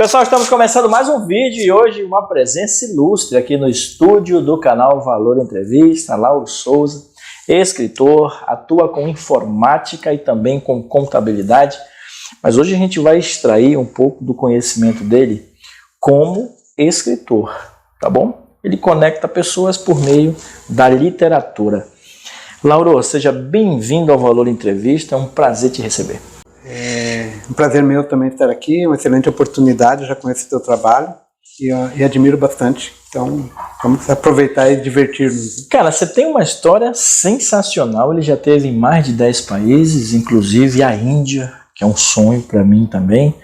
Pessoal, estamos começando mais um vídeo e hoje uma presença ilustre aqui no estúdio do canal Valor Entrevista. Lauro Souza, escritor, atua com informática e também com contabilidade, mas hoje a gente vai extrair um pouco do conhecimento dele como escritor, tá bom? Ele conecta pessoas por meio da literatura. Lauro, seja bem-vindo ao Valor Entrevista, é um prazer te receber. É um prazer meu também estar aqui, uma excelente oportunidade, já conheço o teu trabalho e admiro bastante, então vamos aproveitar e divertir-nos. Cara, você tem uma história sensacional, ele já esteve em mais de 10 países, inclusive a Índia, que é um sonho para mim também,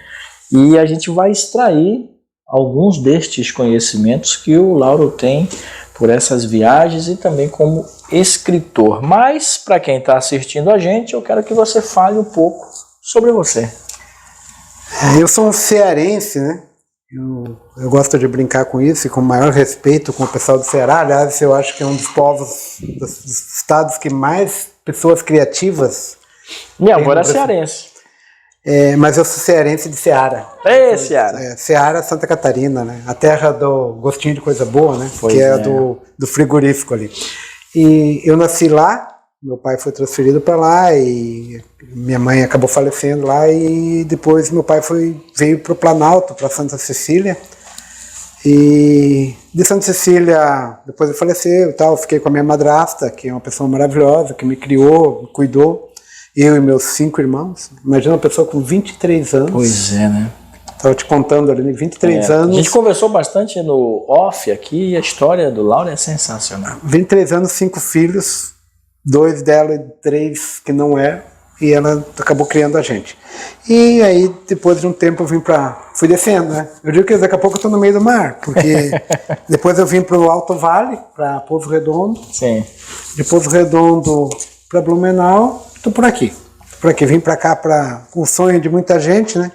e a gente vai extrair alguns destes conhecimentos que o Lauro tem por essas viagens e também como escritor. Mas, para quem está assistindo a gente, eu quero que você fale um pouco sobre você. Eu sou um cearense, né? Eu gosto de brincar com isso e com o maior respeito com o pessoal do Ceará. Aliás, eu acho que é um dos povos, dos estados que mais pessoas criativas. Minha avó era cearense. Mas eu sou cearense de Ceará. Ceará. Ceará, Santa Catarina, né? A terra do gostinho de coisa boa, né? Pois que é do frigorífico ali. E eu nasci lá, meu pai foi transferido para lá e minha mãe acabou falecendo lá e depois meu pai veio para o Planalto, para Santa Cecília. E de Santa Cecília, depois ele faleceu e tal, eu fiquei com a minha madrasta, que é uma pessoa maravilhosa, que me criou, me cuidou. Eu e meus 5 irmãos. Imagina uma pessoa com 23 anos. Pois é, né? Estava te contando ali, 23 anos. A gente conversou bastante no off aqui e a história do Lauro é sensacional. 23 anos, 5 filhos, 2 dela e 3 que não é, e ela acabou criando a gente. E aí, depois de um tempo, fui descendo, né? Eu digo que daqui a pouco eu estou no meio do mar, porque depois eu vim para o Alto Vale, para Poço Redondo. Sim. De Poço Redondo para Blumenau. Estou por aqui, vim para cá para o sonho de muita gente, né?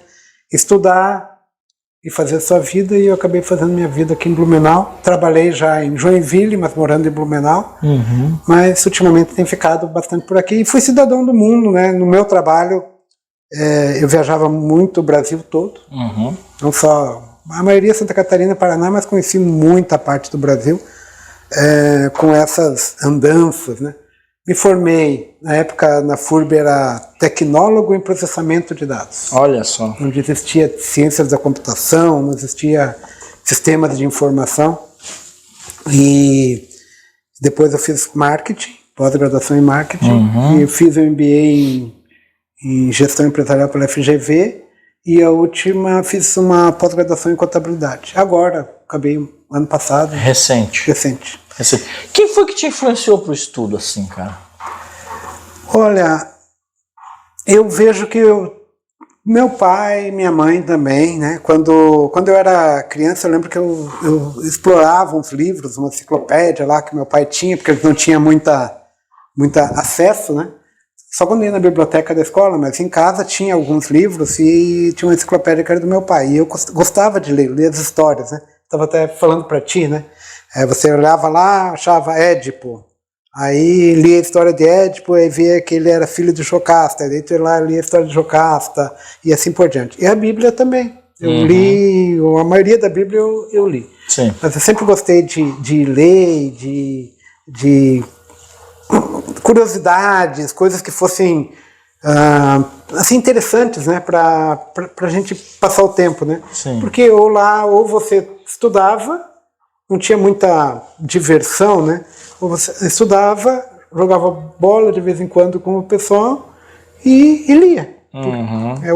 Estudar e fazer a sua vida, e eu acabei fazendo minha vida aqui em Blumenau. Trabalhei já em Joinville, mas morando em Blumenau, mas ultimamente tenho ficado bastante por aqui e fui cidadão do mundo, né? No meu trabalho, eu viajava muito o Brasil todo, não só a maioria Santa Catarina, Paraná, mas conheci muita parte do Brasil com essas andanças, né? Me formei, na época na FURB era tecnólogo em processamento de dados. Olha só. Onde existia ciências da computação, não existia sistemas de informação. E depois eu fiz marketing, pós-graduação em marketing, e eu fiz o MBA em gestão empresarial pela FGV, e a última fiz uma pós-graduação em contabilidade. Agora, acabei ano passado. Recente. Quem foi que te influenciou para o estudo assim, cara? Olha, eu vejo que meu pai, minha mãe também, né? Quando eu era criança, eu lembro que eu explorava uns livros, uma enciclopédia lá que meu pai tinha, porque ele não tinha muita acesso, né? Só quando ia na biblioteca da escola, mas em casa tinha alguns livros e tinha uma enciclopédia que era do meu pai. E eu gostava de ler as histórias, né? Estava até falando para ti, né? Você olhava lá, achava Édipo, aí lia a história de Édipo e via que ele era filho de Jocasta, daí tu ia lá lia a história de Jocasta e assim por diante. E a Bíblia também, eu li, a maioria da Bíblia eu li. Sim. Mas eu sempre gostei de ler, de curiosidades, coisas que fossem assim interessantes, né, para a gente passar o tempo, né? Sim. Porque ou você estudava, não tinha muita diversão, né? Ou você estudava, jogava bola de vez em quando com o pessoal e lia.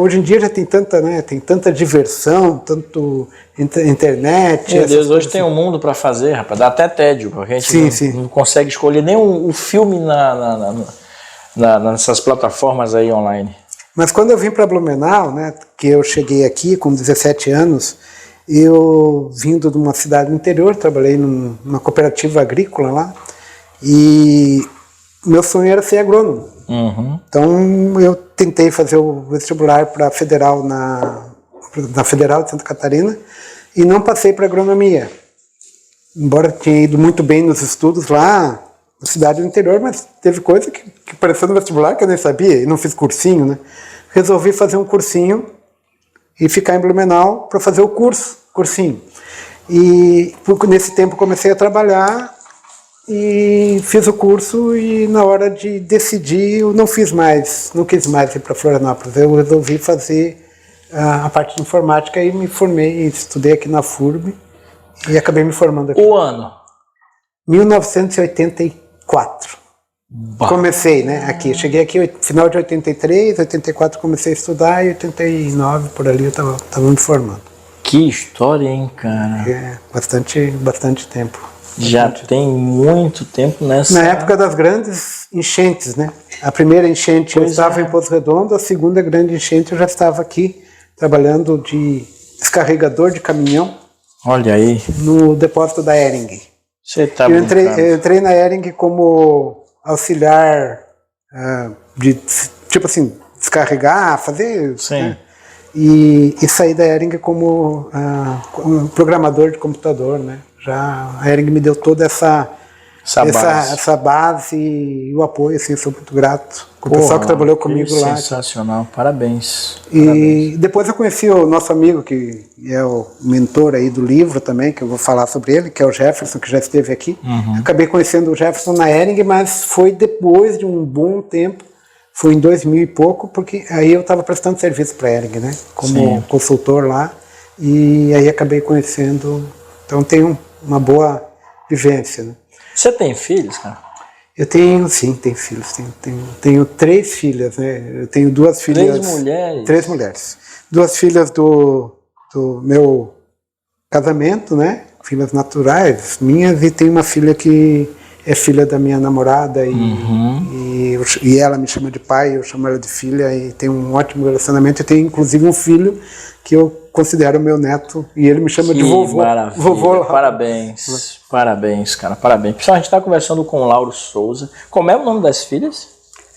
Hoje em dia já tem tanta diversão, tanto internet. Meu Deus, hoje tem um mundo para fazer, rapaz, dá até tédio, porque a gente não consegue escolher nem um filme nessas plataformas aí online. Mas quando eu vim para Blumenau, né, que eu cheguei aqui com 17 anos, eu vindo de uma cidade do interior, trabalhei numa cooperativa agrícola lá, e meu sonho era ser agrônomo. Então eu tentei fazer o vestibular para Federal na Federal de Santa Catarina e não passei para agronomia. Embora tenha ido muito bem nos estudos lá, na cidade do interior, mas teve coisa que apareceu no vestibular que eu nem sabia, e não fiz cursinho, né? Resolvi fazer um cursinho e ficar em Blumenau para fazer o cursinho. E nesse tempo comecei a trabalhar e fiz o curso, e na hora de decidir eu não quis mais ir para Florianópolis. Eu resolvi fazer a parte de informática e me formei, estudei aqui na FURB e acabei me formando aqui. O ano? 1984. Comecei, né, aqui. Cheguei aqui final de 83, 84 comecei a estudar, e 89 por ali eu estava me formando. Que história, hein, cara? Bastante tempo. Já tem muito tempo nessa... Na época das grandes enchentes, né? A primeira enchente eu estava em Poço Redondo, a segunda grande enchente eu já estava aqui, trabalhando de descarregador de caminhão. Olha aí. No depósito da Hering. Você tá eu entrei na Hering como auxiliar de, tipo assim, descarregar, fazer... Sim. Né? E saí da Hering como programador de computador, né? Já a Hering me deu toda essa base e o apoio, assim, sou muito grato com o pessoal que trabalhou comigo lá. Sensacional, parabéns. E depois eu conheci o nosso amigo, que é o mentor aí do livro também, que eu vou falar sobre ele, que é o Jefferson, que já esteve aqui. Acabei conhecendo o Jefferson na Hering, mas foi depois de um bom tempo, foi em 2000 e pouco, porque aí eu estava prestando serviço para a Hering, né, como consultor lá, e aí acabei conhecendo, então tenho uma boa vivência, né. Você tem filhos, cara? Eu tenho, sim, tenho filhos. Tenho 3 filhas, né? Eu tenho 2 filhas... 3 mulheres? 3 mulheres. 2 filhas do meu casamento, né? Filhas naturais minhas, e tenho uma filha que é filha da minha namorada, e ela me chama de pai, eu chamo ela de filha, e tem um ótimo relacionamento. Eu tenho inclusive um filho que eu considero meu neto, e ele me chama de vovô. Maravilha. Vovô. Parabéns, parabéns, cara, parabéns. Pessoal, a gente está conversando com o Lauro Souza. Como é o nome das filhas?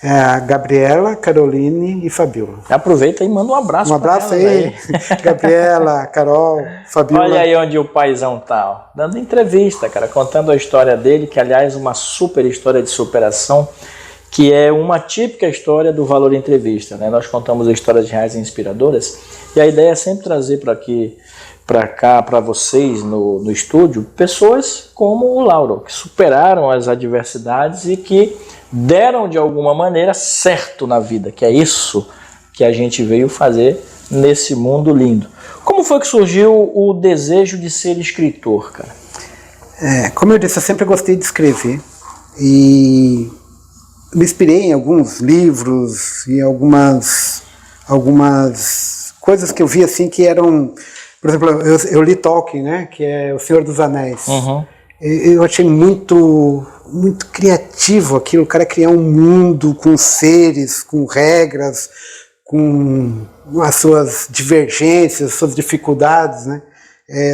É a Gabriela, Caroline e Fabiola. Aproveita e manda um abraço. Um abraço aí, Gabriela, Carol, Fabiola. Olha aí onde o paizão tá, ó, dando entrevista, cara, contando a história dele, que aliás uma super história de superação, que é uma típica história do Valor Entrevista, né? Nós contamos histórias reais e inspiradoras, e a ideia é sempre trazer para cá, para vocês no estúdio, pessoas como o Lauro, que superaram as adversidades e que deram de alguma maneira certo na vida, que é isso que a gente veio fazer nesse mundo lindo. Como foi que surgiu o desejo de ser escritor, cara? Como eu disse, eu sempre gostei de escrever, e me inspirei em alguns livros e algumas coisas que eu vi assim que eram, por exemplo, eu li Tolkien, né, que é O Senhor dos Anéis. Eu achei muito criativo aquilo, o cara criar um mundo com seres, com regras, com as suas divergências, as suas dificuldades, né.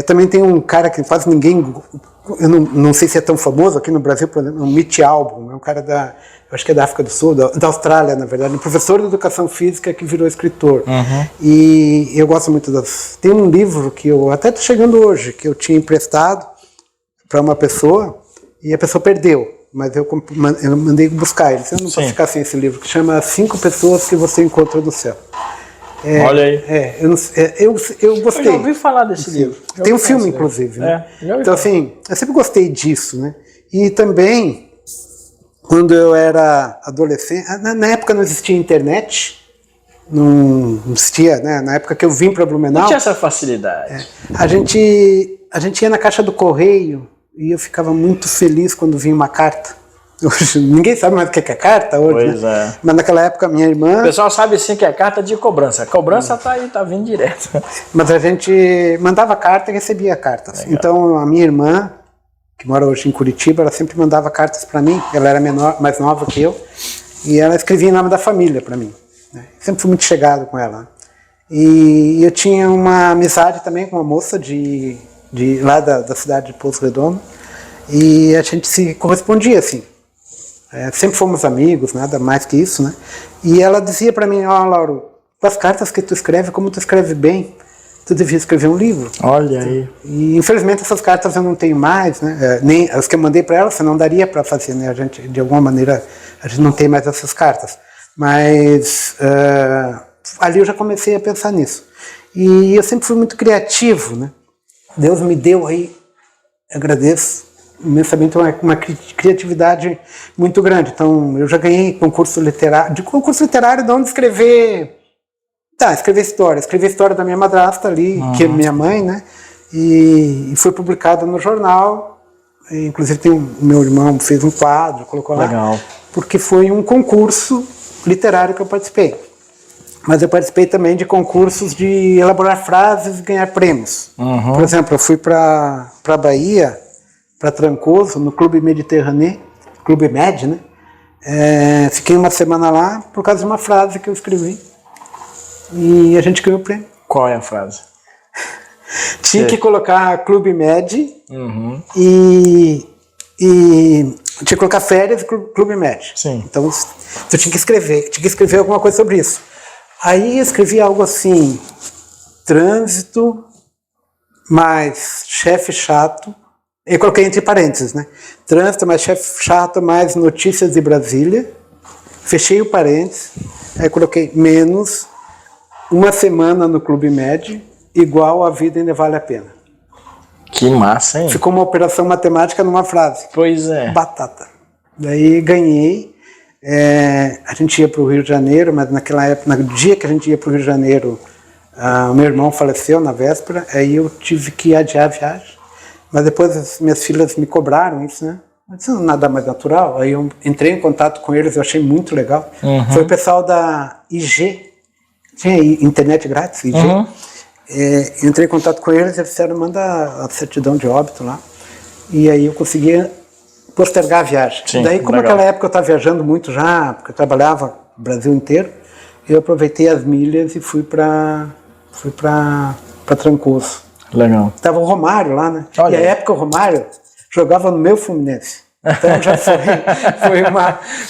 Também tem um cara que quase ninguém, eu não sei se é tão famoso aqui no Brasil, por exemplo, o Mitch Albom, é um cara eu acho que é da África do Sul, da Austrália, na verdade, um professor de educação física que virou escritor. E eu gosto muito tem um livro que eu até estou chegando hoje, que eu tinha emprestado para uma pessoa, e a pessoa perdeu, mas eu mandei buscar ele. Você não pode ficar sem esse livro, que chama 5 Pessoas que Você Encontra no Céu. Olha aí. Eu gostei. Eu já ouvi falar desse livro. Tem um filme, inclusive. Né? Então, assim, eu sempre gostei disso, né? E também, quando eu era adolescente, na época não existia internet, não existia, né? Na época que eu vim para Blumenau... Não tinha essa facilidade. A gente ia na caixa do correio, e eu ficava muito feliz quando vinha uma carta. Hoje, ninguém sabe mais o que é carta hoje, pois né? é. Mas naquela época minha irmã... O pessoal sabe sim que é carta de cobrança. A cobrança tá aí, tá vindo direto. Mas a gente mandava carta e recebia cartas. Legal. Então a minha irmã, que mora hoje em Curitiba, ela sempre mandava cartas para mim. Ela era mais nova que eu, e ela escrevia em nome da família para mim, né? Sempre fui muito chegado com ela. E eu tinha uma amizade também com uma moça lá da cidade de Poço Redondo, e a gente se correspondia assim. Sempre fomos amigos, nada mais que isso, né? E ela dizia para mim: Lauro, com as cartas que tu escreve, como tu escreve bem, tu devia escrever um livro. Olha aí. E infelizmente essas cartas eu não tenho mais, né? Nem as que eu mandei para ela, você não daria para fazer, né? A gente, de alguma maneira, a gente não tem mais essas cartas. Mas ali eu já comecei a pensar nisso. E eu sempre fui muito criativo, né? Deus me deu aí, agradeço imensamente, uma criatividade muito grande. Então, eu já ganhei concurso literário, de onde escrever história. Escrevi a história da minha madrasta ali, que é minha mãe, né? E foi publicado no jornal. Inclusive, o meu irmão fez um quadro, colocou lá. Legal. Porque foi um concurso literário que eu participei. Mas eu participei também de concursos de elaborar frases e ganhar prêmios. Por exemplo, eu fui para Bahia, para Trancoso, no Clube Mediterrâneo, Clube Med, né? Fiquei uma semana lá por causa de uma frase que eu escrevi. E a gente ganhou o prêmio. Qual é a frase? Tinha que colocar Clube Med e tinha que colocar férias e Clube Med. Sim. Então, eu tinha que escrever alguma coisa sobre isso. Aí eu escrevi algo assim, trânsito, mais chefe chato, eu coloquei entre parênteses, né? Trânsito, mais chefe chato, mais notícias de Brasília, fechei o parênteses, aí coloquei menos, uma semana no Clube Med, igual a vida ainda vale a pena. Que massa, hein? Ficou uma operação matemática numa frase. Pois é. Batata. Daí ganhei. A gente ia para o Rio de Janeiro, mas naquela época, no dia que a gente ia para o Rio de Janeiro, o meu irmão faleceu na véspera, aí eu tive que adiar a viagem. Mas depois as minhas filhas me cobraram isso, né? Mas não é nada mais natural. Aí eu entrei em contato com eles, eu achei muito legal. Foi o pessoal da IG, tinha internet grátis, IG. Entrei em contato com eles, eles disseram, manda a certidão de óbito lá. E aí eu consegui postergar a viagem. Sim, daí, como legal. naquela época eu estava viajando muito já, porque eu trabalhava o Brasil inteiro, eu aproveitei as milhas e fui para Trancoso. Legal. Tava o Romário lá, né? Olha. E a época o Romário jogava no meu Fluminense. Então já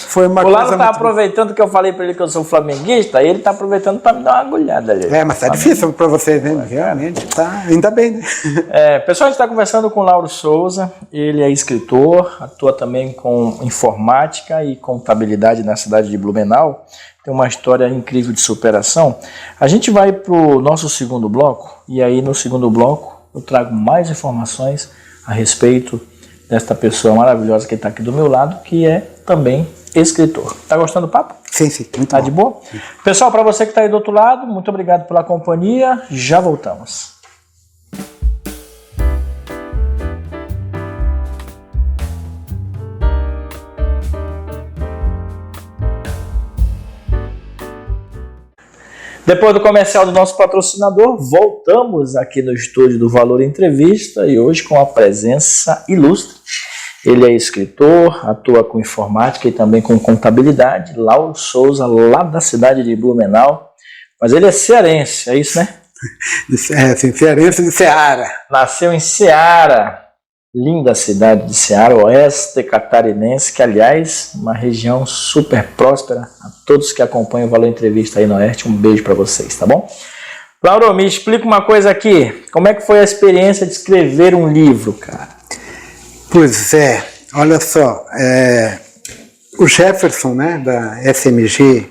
foi uma O Lalo coisa tá muito... aproveitando que eu falei para ele que eu sou flamenguista, e ele tá aproveitando para me dar uma agulhada ali. Mas tá difícil para vocês, né? Realmente, tá, ainda bem, né? Pessoal, a gente está conversando com o Lauro Souza, ele é escritor, atua também com informática e contabilidade na cidade de Blumenau, tem uma história incrível de superação. A gente vai para o nosso segundo bloco, e aí no segundo bloco eu trago mais informações a respeito desta pessoa maravilhosa que está aqui do meu lado, que é também escritor. Tá gostando do papo? Sim, muito Tá bom. de boa? Sim. Pessoal, para você que está aí do outro lado, muito obrigado pela companhia, já voltamos. Depois do comercial do nosso patrocinador, voltamos aqui no estúdio do Valor Entrevista e hoje com a presença ilustre. Ele é escritor, atua com informática e também com contabilidade, Lauro Souza, lá da cidade de Blumenau. Mas ele é cearense, é isso, né? Sim, cearense de Ceará. Nasceu em Ceará, linda cidade de Ceará, oeste catarinense, que aliás, uma região super próspera. A todos que acompanham o Valor Entrevista aí no Oeste, um beijo para vocês, tá bom? Lauro, me explica uma coisa aqui, como é que foi a experiência de escrever um livro, cara? Pois olha só, o Jefferson, né, da SMG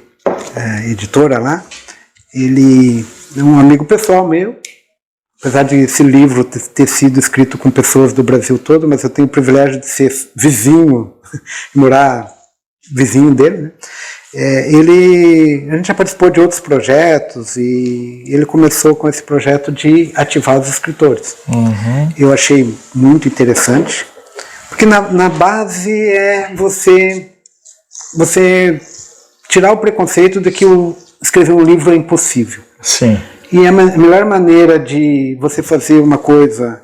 editora lá, ele é um amigo pessoal meu, apesar de esse livro ter sido escrito com pessoas do Brasil todo, mas eu tenho o privilégio de ser vizinho, morar vizinho dele, né? A gente já participou de outros projetos e ele começou com esse projeto de ativar os escritores. Eu achei muito interessante, porque na base é você tirar o preconceito de que escrever um livro é impossível. Sim. E a melhor maneira de você fazer uma coisa,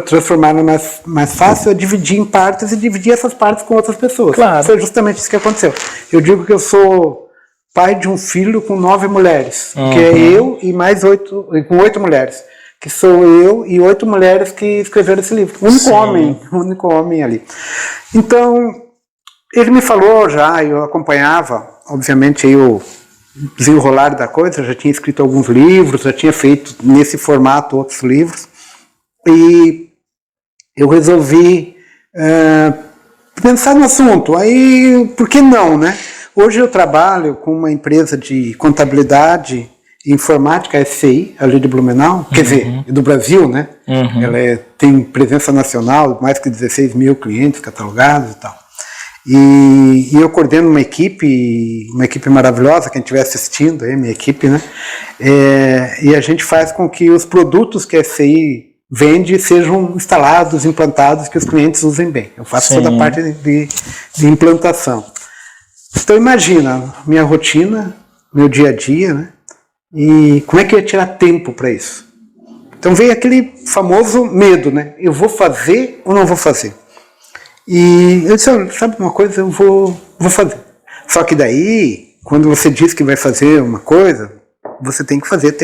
transformá-la mais fácil, é dividir em partes e dividir essas partes com outras pessoas. Claro. Foi justamente isso que aconteceu. Eu digo que eu sou pai de um filho com 9 mulheres, que é eu e mais 8 mulheres. Que sou eu e 8 mulheres que escreveram esse livro. O único homem ali. Então, ele me falou já, eu acompanhava, obviamente, aí o desenrolar da coisa, eu já tinha escrito alguns livros, já tinha feito nesse formato outros livros, e eu resolvi pensar no assunto. Aí, por que não, né? Hoje eu trabalho com uma empresa de contabilidade informática, SCI, ali de Blumenau, quer dizer, do Brasil, né? Ela tem presença nacional, mais que 16 mil clientes catalogados e tal. E eu coordeno uma equipe maravilhosa, quem estiver assistindo, minha equipe, né? E a gente faz com que os produtos que a SCI vende sejam instalados, implantados, que os clientes usem bem. Eu faço toda a parte de implantação. Então imagina, minha rotina, meu dia a dia, né? E como é que eu ia tirar tempo para isso? Então veio aquele famoso medo, né? Eu vou fazer ou não vou fazer? E eu disse, sabe uma coisa, eu vou fazer. Só que daí, quando você diz que vai fazer uma coisa, você tem que fazer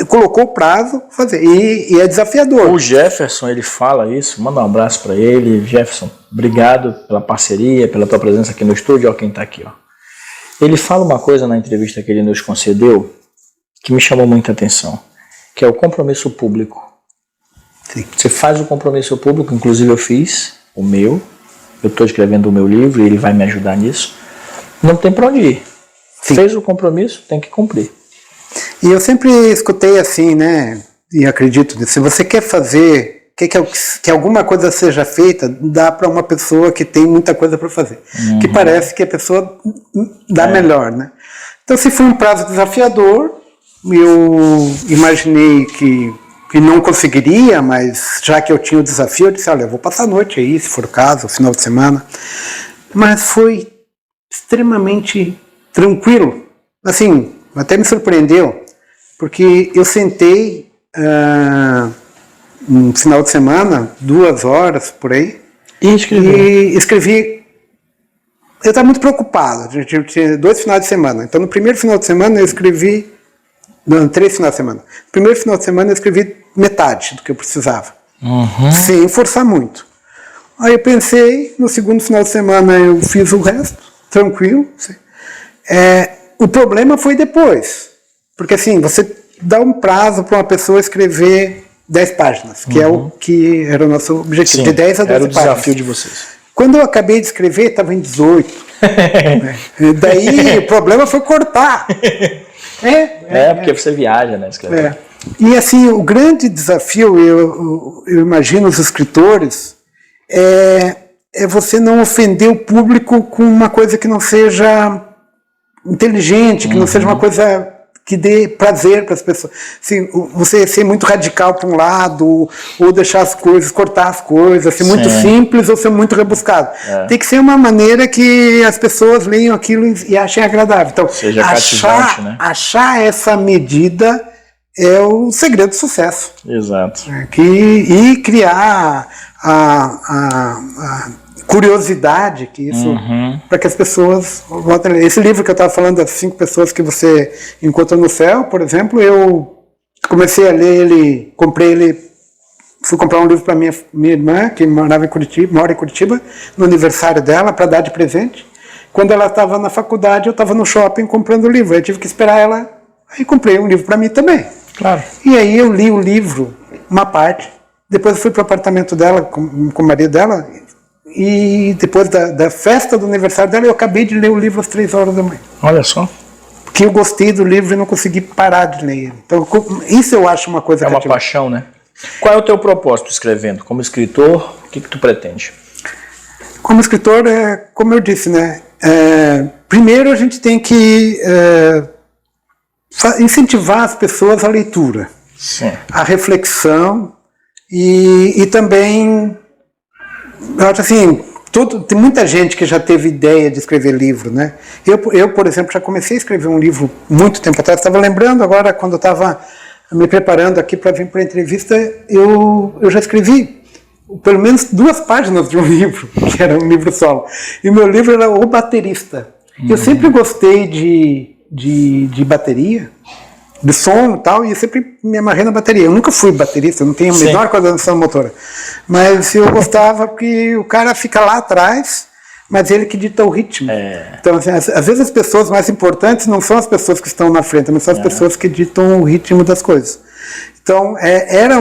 colocou o prazo, fazer. E é desafiador. O Jefferson, ele fala isso, manda um abraço para ele. Jefferson, obrigado pela parceria, pela tua presença aqui no estúdio. Ó, quem está aqui, ó. Ele fala uma coisa na entrevista que ele nos concedeu que me chamou muita atenção, que é o compromisso público. Sim. Você faz o compromisso público, inclusive eu fiz o meu, eu estou escrevendo o meu livro e ele vai me ajudar nisso. Não tem para onde ir. Sim. Fez o compromisso, tem que cumprir. E eu sempre escutei assim, né, e acredito nisso, se você quer fazer, que alguma coisa seja feita, dá para uma pessoa que tem muita coisa para fazer, que parece que a pessoa dá melhor, né. Então se foi um prazo desafiador, eu imaginei que não conseguiria, mas já que eu tinha o desafio, eu disse, olha, eu vou passar a noite aí, se for o caso, final de semana, mas foi extremamente tranquilo, assim, até me surpreendeu, porque eu sentei no final de semana, 2 horas por aí, e escrevi. Eu estava muito preocupado, eu tinha 2 finais de semana, então no primeiro final de semana eu escrevi, não, 3 finais de semana. No primeiro final de semana eu escrevi metade do que eu precisava, sem forçar muito. Aí eu pensei, no segundo final de semana eu fiz o resto, tranquilo. O problema foi depois, porque assim, você dá um prazo para uma pessoa escrever 10 páginas, que é o que era o nosso objetivo, de 10 a 12 páginas. Era o desafio de vocês. Quando eu acabei de escrever, estava em 18. Daí o problema foi cortar. Porque você viaja, né, escrever. E assim, o grande desafio, eu imagino os escritores, é você não ofender o público com uma coisa que não seja inteligente, que não seja uma coisa que dê prazer para as pessoas. Assim, você ser muito radical para um lado, ou deixar as coisas, cortar as coisas, ser muito simples ou ser muito rebuscado. Tem que ser uma maneira que as pessoas leiam aquilo e achem agradável. Então, seja cativante, né? Achar essa medida é o segredo do sucesso. Exato. E criar a curiosidade, que isso, para que as pessoas voltem a ler. Esse livro que eu estava falando, das 5 pessoas que você encontra no céu, por exemplo, eu comecei a ler ele, fui comprar um livro para minha irmã, que mora em Curitiba, no aniversário dela, para dar de presente. Quando ela estava na faculdade, eu estava no shopping comprando o livro, eu tive que esperar ela, aí comprei um livro para mim também. Claro. E aí eu li o livro, uma parte, depois eu fui para o apartamento dela, com o marido dela, e depois da festa do aniversário dela, eu acabei de ler o livro às 3 horas da manhã. Olha só. Porque eu gostei do livro e não consegui parar de ler ele. Então, isso eu acho uma coisa cativante. Uma paixão, né? Qual é o teu propósito escrevendo? Como escritor, o que tu pretende? Como escritor, como eu disse, né? Primeiro a gente tem que incentivar as pessoas à leitura, à reflexão e também... Eu acho assim, tem muita gente que já teve ideia de escrever livro, né? Eu, por exemplo, já comecei a escrever um livro muito tempo atrás. Estava lembrando agora, quando eu estava me preparando aqui para vir para a entrevista, eu já escrevi pelo menos 2 páginas de um livro, que era um livro solo. E o meu livro era O Baterista. Eu sempre gostei de bateria, de som e tal, e eu sempre me amarrei na bateria. Eu nunca fui baterista, eu não tenho a menor coordenação motora. Mas eu gostava porque o cara fica lá atrás, mas ele que dita o ritmo. Então, assim, às vezes as pessoas mais importantes não são as pessoas que estão na frente, mas são as pessoas que ditam o ritmo das coisas. Então, era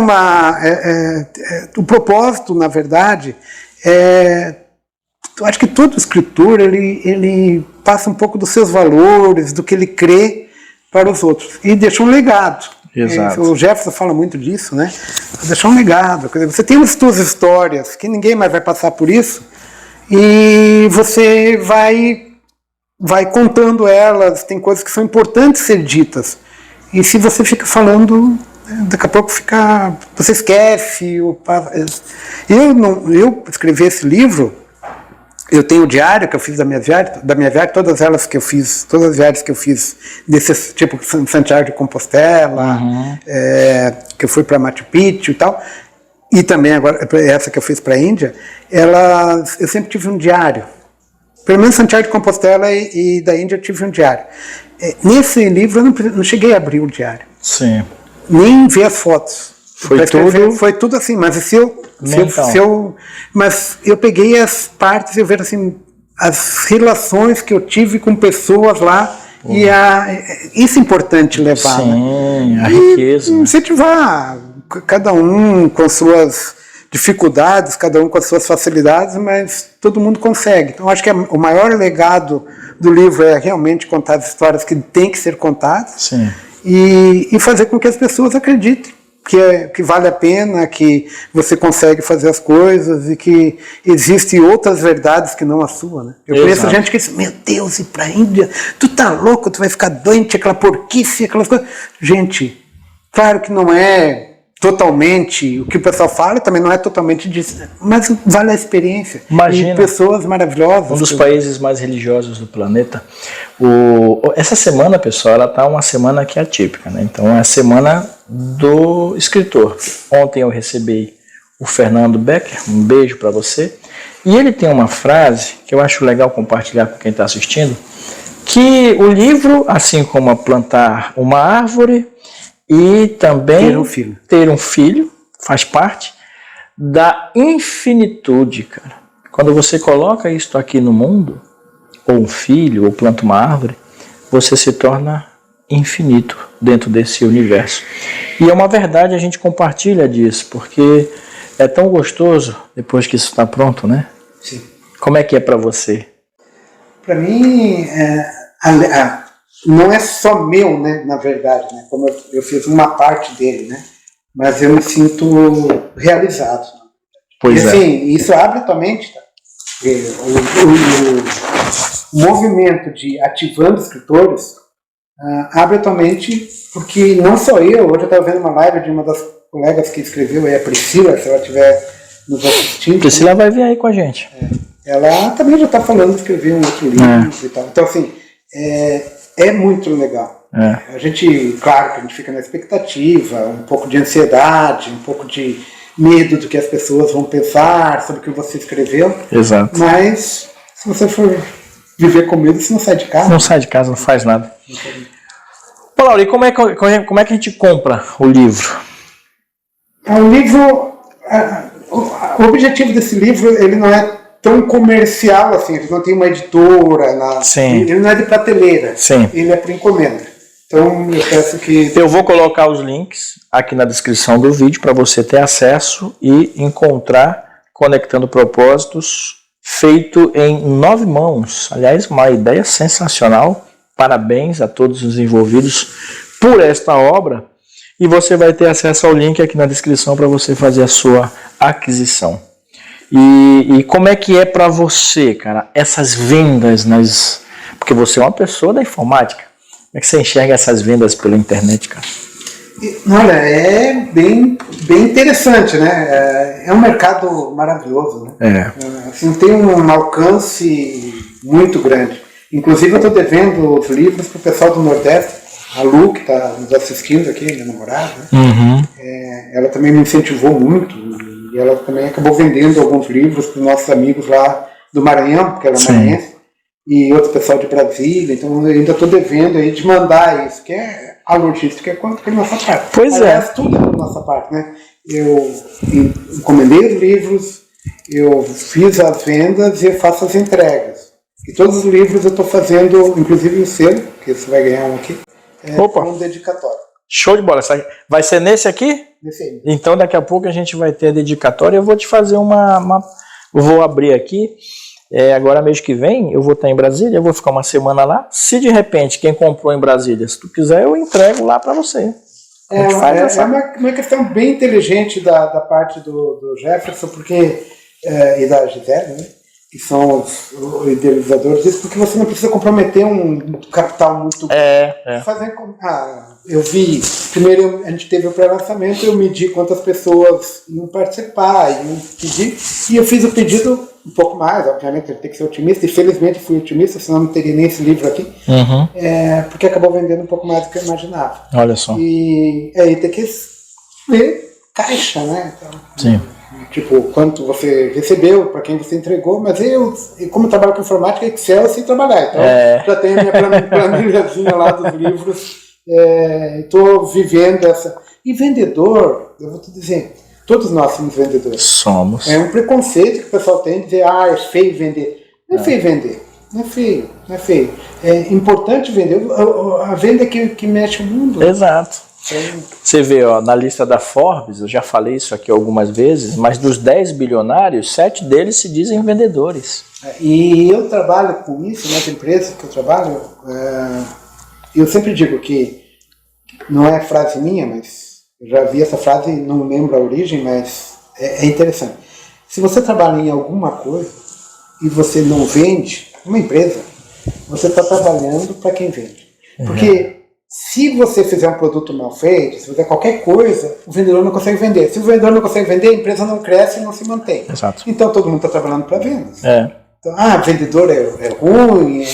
o propósito, na verdade, eu acho que todo escritor, ele passa um pouco dos seus valores, do que ele crê, para os outros. E deixa um legado. Exato. O Jefferson fala muito disso, né? Deixar um legado. Quer dizer, você tem as suas histórias, que ninguém mais vai passar por isso, e você vai contando elas, tem coisas que são importantes ser ditas. E se você fica falando, daqui a pouco você esquece. Eu escrevi esse livro, eu tenho o diário que eu fiz da minha viagem, todas as viagens que eu fiz desse tipo, Santiago de Compostela, que eu fui para Machu Picchu e tal, e também agora essa que eu fiz para a Índia, eu sempre tive um diário. Pelo menos Santiago de Compostela e da Índia eu tive um diário. Nesse livro eu não cheguei a abrir o diário. Sim. Nem ver as fotos. Foi tudo assim, mas mas eu peguei as partes e eu vejo assim, as relações que eu tive com pessoas lá, e isso é importante levar. Sim, né? A riqueza. Incentivar, cada um com suas dificuldades, cada um com as suas facilidades, mas todo mundo consegue. Então acho que o maior legado do livro é realmente contar as histórias que têm que ser contadas. Sim. E fazer com que as pessoas acreditem que vale a pena, que você consegue fazer as coisas e que existem outras verdades que não a sua, né? Eu conheço gente que diz, meu Deus, ir para a Índia, tu tá louco, tu vai ficar doente, aquela porquice, aquelas coisas. Gente, claro que não é totalmente o que o pessoal fala, também não é totalmente disso, mas vale a experiência. Imagina, e pessoas maravilhosas. Um dos países mais religiosos do planeta. Essa semana, pessoal, ela tá uma semana que é atípica, né? Então é a semana do escritor. Ontem eu recebi o Fernando Becker, um beijo para você, e ele tem uma frase que eu acho legal compartilhar com quem está assistindo, que o livro, assim como plantar uma árvore e também ter um filho faz parte da infinitude, cara. Quando você coloca isto aqui no mundo, ou um filho, ou planta uma árvore, você se torna infinito dentro desse universo. E é uma verdade, a gente compartilha disso, porque é tão gostoso depois que isso está pronto, né? Sim. Como é que é para você? Para mim, não é só meu, né, na verdade, né? Como eu fiz uma parte dele, né? Mas eu me sinto realizado. Pois e assim, isso abre a tua mente, tá? O movimento de ativando escritores abre a tua mente, porque não só eu, hoje eu estava vendo uma live de uma das colegas que escreveu, é a Priscila, se ela estiver nos assistindo. Priscila vai vir aí com a gente. Ela também já está falando de escrever um outro livro e tal. Então, assim, é muito legal. A gente, claro que a gente fica na expectativa, um pouco de ansiedade, um pouco de medo do que as pessoas vão pensar sobre o que você escreveu. Exato. Mas, se você for viver com medo, você não sai de casa. Não sai de casa, não faz nada. Ô, Laura, e como é que a gente compra o livro? O livro, o objetivo desse livro, ele não é tão comercial assim, ele não tem uma editora, ele não é de prateleira, ele é por encomenda. Então eu peço que... Eu vou colocar os links aqui na descrição do vídeo para você ter acesso e encontrar Conectando Propósitos, feito em 9 mãos. Aliás, uma ideia sensacional. Parabéns a todos os envolvidos por esta obra. E você vai ter acesso ao link aqui na descrição para você fazer a sua aquisição. E como é que é para você, cara, essas vendas porque você é uma pessoa da informática. Como é que você enxerga essas vendas pela internet, cara? Olha, é bem interessante, né? É um mercado maravilhoso, né? Assim, tem um alcance muito grande. Inclusive eu estou devendo os livros para o pessoal do Nordeste, a Lu, que está nos assistindo aqui, minha namorada, né? Ela também me incentivou muito, e ela também acabou vendendo alguns livros para os nossos amigos lá do Maranhão, porque ela é maranhense, e outro pessoal de Brasília. Então eu ainda estou devendo aí de mandar isso, que é a logística é a nossa parte. Pois Aliás, tudo é a nossa parte, né? Eu encomendei os livros, eu fiz as vendas e eu faço as entregas. E todos os livros eu estou fazendo, inclusive o seu, que você vai ganhar um aqui, um dedicatório. Show de bola. Vai ser nesse aqui? Nesse aí. Então daqui a pouco a gente vai ter a dedicatória. Eu vou te fazer vou abrir aqui. Agora, mês que vem, eu vou estar em Brasília, eu vou ficar uma semana lá. Se de repente, quem comprou em Brasília, se tu quiser, eu entrego lá para você. É uma questão bem inteligente da parte do Jefferson, porque, e da Gisele, né, que são os idealizadores disso, porque você não precisa comprometer um capital muito grande. Eu vi, primeiro a gente teve o pré-lançamento, eu medi quantas pessoas iam participar, iam pedir, e eu fiz o pedido um pouco mais, obviamente ele tem que ser otimista, e felizmente fui otimista, senão não teria nem esse livro aqui, porque acabou vendendo um pouco mais do que eu imaginava. Olha só. E aí tem que ver caixa, né? Então, sim. Tipo, quanto você recebeu, para quem você entregou, mas como eu trabalho com informática, Excel eu sei trabalhar, então já tenho a minha planilhazinha lá dos livros, estou vivendo essa... E vendedor, eu vou te dizer, todos nós somos vendedores. Somos. É um preconceito que o pessoal tem de dizer, é feio vender. Não é feio vender, não é feio. É importante vender, a venda que mexe o mundo. Exato. Você vê, na lista da Forbes, eu já falei isso aqui algumas vezes, mas dos 10 bilionários, 7 deles se dizem vendedores. E eu trabalho com isso, nas empresas que eu trabalho, eu sempre digo que não é frase minha, mas eu já vi essa frase, não lembro a origem, mas é interessante. Se você trabalha em alguma coisa e você não vende, uma empresa, você está trabalhando para quem vende. Porque se você fizer um produto mal feito, se fizer qualquer coisa, o vendedor não consegue vender. Se o vendedor não consegue vender, a empresa não cresce e não se mantém. Exato. Então todo mundo está trabalhando para vendas. Então, vendedor é ruim,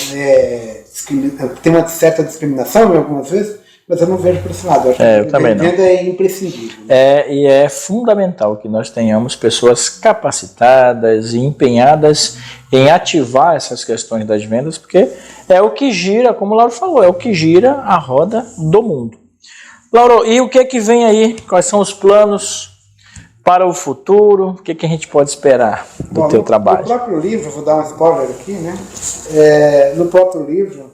tem uma certa discriminação em algumas vezes, mas eu não vejo por esse lado. Eu acho que venda é imprescindível. E é fundamental que nós tenhamos pessoas capacitadas e empenhadas em ativar essas questões das vendas, porque é o que gira, como o Lauro falou, é o que gira a roda do mundo. Lauro, e o que é que vem aí? Quais são os planos para o futuro? O que é que a gente pode esperar do teu trabalho? No próprio livro, vou dar um spoiler aqui, né? No próprio livro,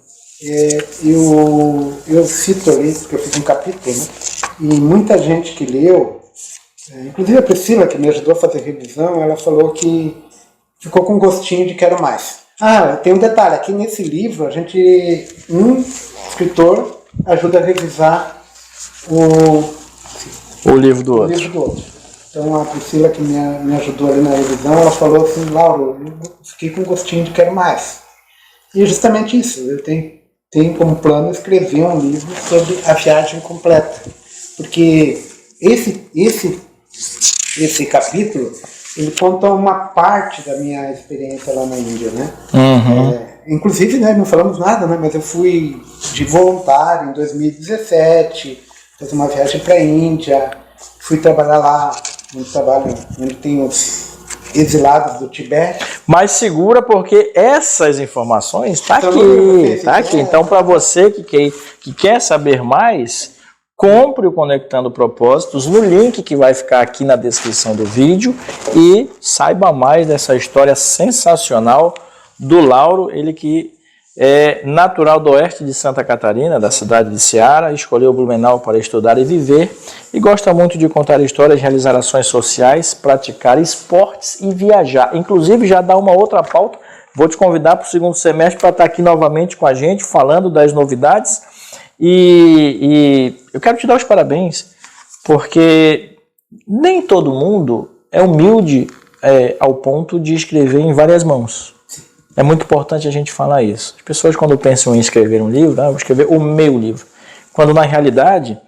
eu cito ali, porque eu fiz um capítulo, né? E muita gente que leu, inclusive a Priscila, que me ajudou a fazer revisão, ela falou que ficou com gostinho de quero mais. Tem um detalhe, aqui nesse livro, um escritor ajuda a revisar o livro do outro. Então a Priscila, que me ajudou ali na revisão, ela falou assim, Lauro, eu fiquei com gostinho de quero mais. E é justamente isso, eu tenho como plano escrever um livro sobre a viagem completa. Porque esse capítulo, ele conta uma parte da minha experiência lá na Índia, né? Inclusive, né, não falamos nada, né, mas eu fui de voluntário em 2017, fiz uma viagem para a Índia, fui trabalhar lá, onde tem os exilados do Tibete. Mas segura, porque essas informações tá aqui. Então, para você que quer saber mais, compre o Conectando Propósitos no link que vai ficar aqui na descrição do vídeo e saiba mais dessa história sensacional do Lauro, ele que é natural do oeste de Santa Catarina, da cidade de Ceará, escolheu Blumenau para estudar e viver e gosta muito de contar histórias, realizar ações sociais, praticar esportes e viajar. Inclusive, já dá uma outra pauta, vou te convidar para o segundo semestre para estar aqui novamente com a gente, falando das novidades. E eu quero te dar os parabéns, porque nem todo mundo é humilde ao ponto de escrever em várias mãos. É muito importante a gente falar isso. As pessoas, quando pensam em escrever um livro, vou escrever o meu livro, quando na realidade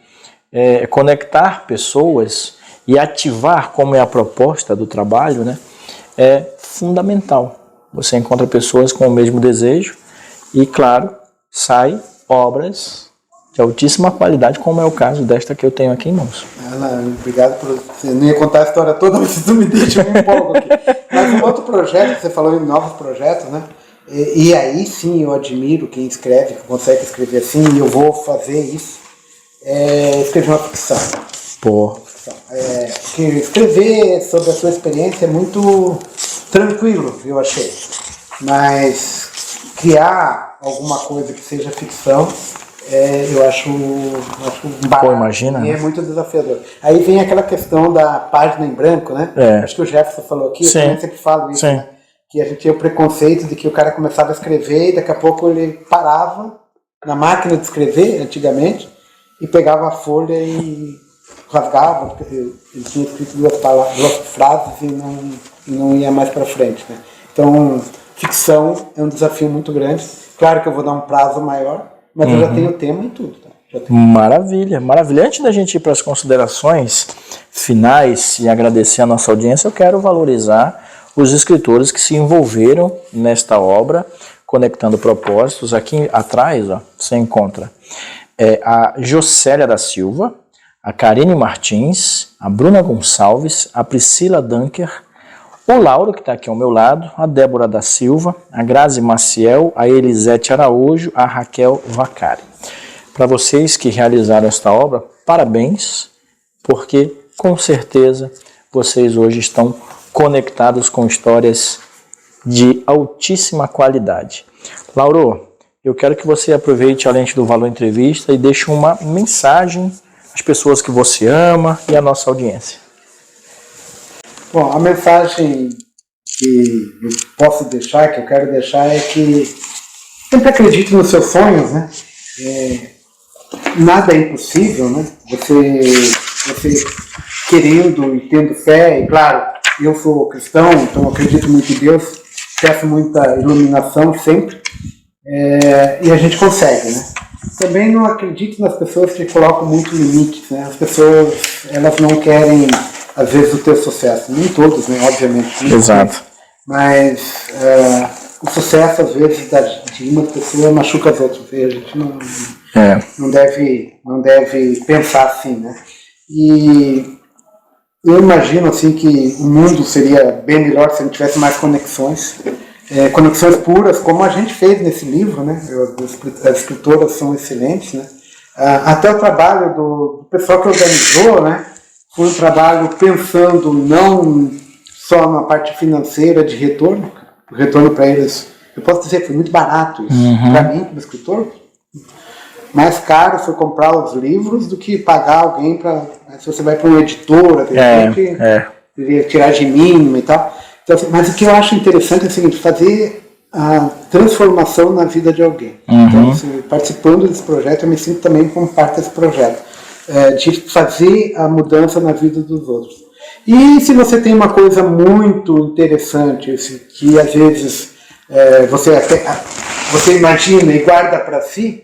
conectar pessoas e ativar, como é a proposta do trabalho, né, é fundamental. Você encontra pessoas com o mesmo desejo e, claro, sai obras de altíssima qualidade, como é o caso desta que eu tenho aqui em mãos. Obrigado por... Eu não ia contar a história toda, mas você me deixa um pouco aqui. Mas um outro projeto, você falou em novos projetos, né? E aí sim eu admiro quem escreve, que consegue escrever assim, e eu vou fazer isso. Escrever uma ficção. Porque escrever sobre a sua experiência é muito tranquilo, eu achei. Mas criar alguma coisa que seja ficção, eu acho barato. Imagina. E é muito desafiador. Aí vem aquela questão da página em branco, né? Acho que o Jefferson falou aqui, eu também sempre falo isso. Né? que a gente tinha o preconceito de que o cara começava a escrever e daqui a pouco ele parava na máquina de escrever, antigamente, e pegava a folha e rasgava, porque ele tinha escrito duas frases e não ia mais para frente, né? Então, ficção é um desafio muito grande. Claro que eu vou dar um prazo maior, mas eu já tenho tema e tudo. Tá? Maravilha, maravilha. Antes da gente ir para as considerações finais e agradecer a nossa audiência, eu quero valorizar os escritores que se envolveram nesta obra, Conectando Propósitos. Aqui atrás, ó, você encontra a Jocélia da Silva, a Karine Martins, a Bruna Gonçalves, a Priscila Dunker, o Lauro, que está aqui ao meu lado, a Débora da Silva, a Grazi Maciel, a Elisete Araújo, a Raquel Vacari. Para vocês que realizaram esta obra, parabéns, porque com certeza vocês hoje estão conectados com histórias de altíssima qualidade. Lauro, eu quero que você aproveite a lente do Valor Entrevista e deixe uma mensagem às pessoas que você ama e à nossa audiência. Bom, a mensagem que eu posso deixar, que eu quero deixar, é que sempre acredite nos seus sonhos, né? Nada é impossível, né? Você querendo e tendo fé, e claro, eu sou cristão, então acredito muito em Deus, peço muita iluminação sempre, e a gente consegue, né? Também não acredito nas pessoas que colocam muito limites, né? As pessoas, elas não querem, às vezes, o teu sucesso. Nem todos, né? Obviamente. Exato. Mas o sucesso, às vezes, de uma pessoa machuca as outras. E a gente não deve pensar assim, né? E eu imagino, assim, que o mundo seria bem melhor se a gente tivesse mais conexões. Conexões puras, como a gente fez nesse livro, né? As escritoras são excelentes, né? Até o trabalho do pessoal que organizou, né? Foi um trabalho pensando não só na parte financeira de retorno, o retorno para eles, eu posso dizer que foi muito barato isso, para mim como escritor. Mais caro foi comprar os livros do que pagar alguém para, se você vai para uma editora, tem que tiragem mínima e tal. Então, mas o que eu acho interessante é o seguinte, fazer a transformação na vida de alguém. Então, participando desse projeto, eu me sinto também como parte desse projeto, de fazer a mudança na vida dos outros. E se você tem uma coisa muito interessante, que às vezes você imagina e guarda para si,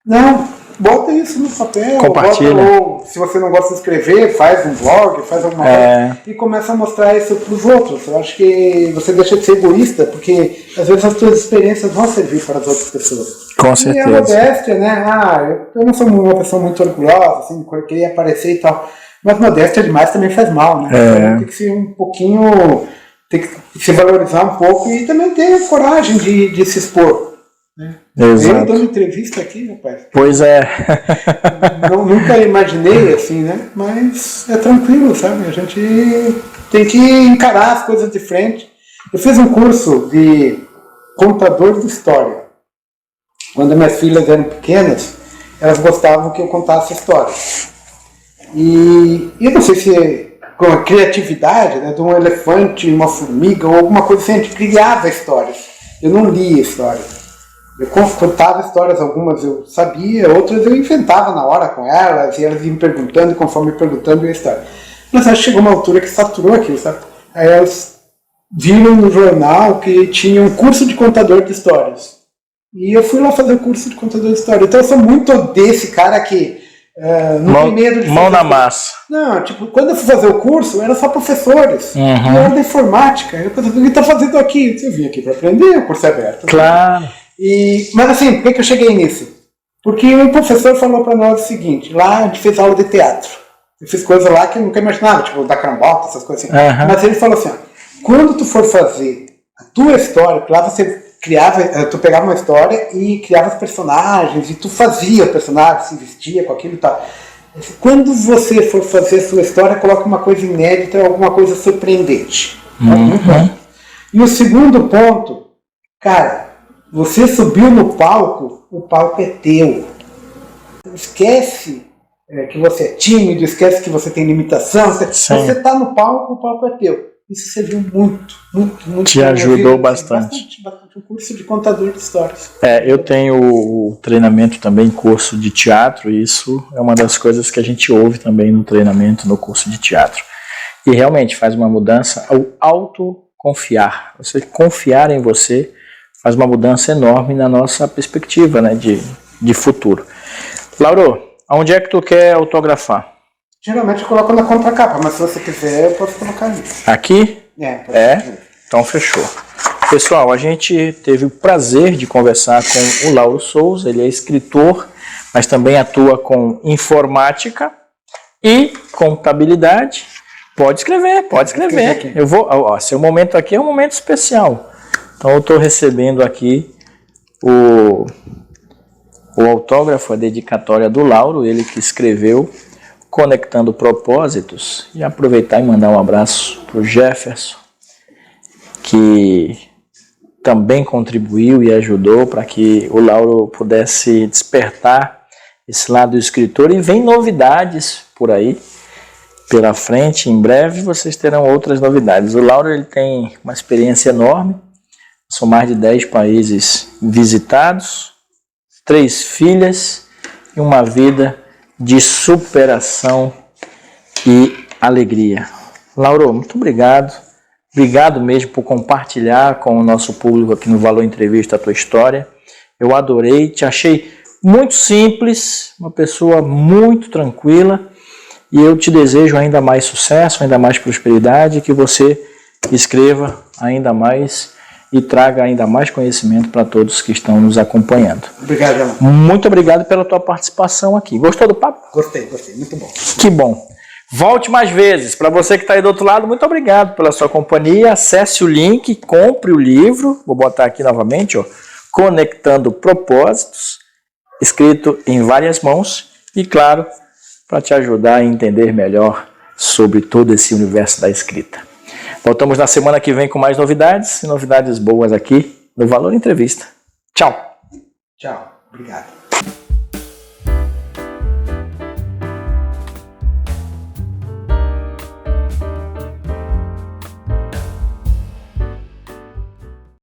não, bota isso no papel, compartilha. Ou se você não gosta de escrever, faz um blog, faz alguma coisa e começa a mostrar isso para os outros. Eu acho que você deixa de ser egoísta, porque às vezes as suas experiências vão servir para as outras pessoas. Com certeza. E a modéstia, né? Eu não sou uma pessoa muito orgulhosa, assim, queria aparecer e tal, mas modéstia demais também faz mal, né? Tem que ser um pouquinho, tem que se valorizar um pouco e também ter coragem de se expor. Exato. Eu dando entrevista aqui, rapaz. Pois é. Nunca imaginei assim, né? Mas é tranquilo, sabe? A gente tem que encarar as coisas de frente. Eu fiz um curso de contador de história. Quando minhas filhas eram pequenas, elas gostavam que eu contasse histórias. E eu não sei se com a criatividade, né, de um elefante, uma formiga ou alguma coisa assim, a gente criava histórias. Eu não lia histórias. Eu contava histórias, algumas eu sabia, outras eu inventava na hora com elas, e elas iam me perguntando, e conforme me perguntando, eu ia história. Mas acho que chegou uma altura que saturou aquilo, sabe? Aí elas viram no jornal que tinha um curso de contador de histórias. E eu fui lá fazer o curso de contador de história. Então eu sou muito desse cara que não tem medo de fazer. Mão na massa. Não, tipo, quando eu fui fazer o curso, era só professores. Eu era da informática. Eu pensei, o que está fazendo aqui? Eu vim aqui para aprender, o curso é aberto. Claro. Mas assim, por que eu cheguei nisso? Porque um professor falou para nós o seguinte, lá a gente fez aula de teatro. Eu fiz coisa lá que eu nunca imaginava, tipo da crambota, essas coisas assim. Mas ele falou assim, ó, quando tu for fazer a tua história, lá você tu pegava uma história e criava os personagens, e tu fazia o personagem, se vestia com aquilo e tal. Quando você for fazer a sua história, coloque uma coisa inédita, alguma coisa surpreendente. E o segundo ponto, cara, você subiu no palco, o palco é teu. Esquece que você é tímido, esquece que você tem limitação. Você está no palco, o palco é teu. isso serviu muito. Te ajudou bastante. Bastante o curso de contador de histórias. Eu tenho o treinamento também, curso de teatro, e isso é uma das coisas que a gente ouve também no treinamento, no curso de teatro. E realmente faz uma mudança ao autoconfiar. Você confiar em você faz uma mudança enorme na nossa perspectiva, né, de futuro. Lauro, aonde é que tu quer autografar? Geralmente eu coloco na contracapa, mas se você quiser eu posso colocar ali. Aqui? Então fechou. Pessoal, a gente teve o prazer de conversar com o Lauro Souza. Ele é escritor, mas também atua com informática e contabilidade. Pode escrever. Eu vou. Seu momento aqui é um momento especial. Então eu estou recebendo aqui o autógrafo, a dedicatória do Lauro, ele que escreveu Conectando Propósitos. E aproveitar e mandar um abraço para o Jefferson, que também contribuiu e ajudou para que o Lauro pudesse despertar esse lado do escritor. E vem novidades por aí pela frente. Em breve vocês terão outras novidades. O Lauro ele tem uma experiência enorme. São mais de 10 países visitados, 3 filhas e uma vida de superação e alegria. Lauro, muito obrigado. Obrigado mesmo por compartilhar com o nosso público aqui no Valor Entrevista a tua história. Eu adorei, te achei muito simples, uma pessoa muito tranquila, e eu te desejo ainda mais sucesso, ainda mais prosperidade, que você escreva ainda mais e traga ainda mais conhecimento para todos que estão nos acompanhando. Obrigado, João. Muito obrigado pela tua participação aqui. Gostou do papo? Gostei, muito bom. Que bom. Volte mais vezes. Para você que está aí do outro lado, muito obrigado pela sua companhia. Acesse o link, compre o livro. Vou botar aqui novamente, Conectando Propósitos, escrito em várias mãos e, claro, para te ajudar a entender melhor sobre todo esse universo da escrita. Voltamos na semana que vem com mais novidades, e novidades boas aqui no Valor Entrevista. Tchau. Tchau. Obrigado.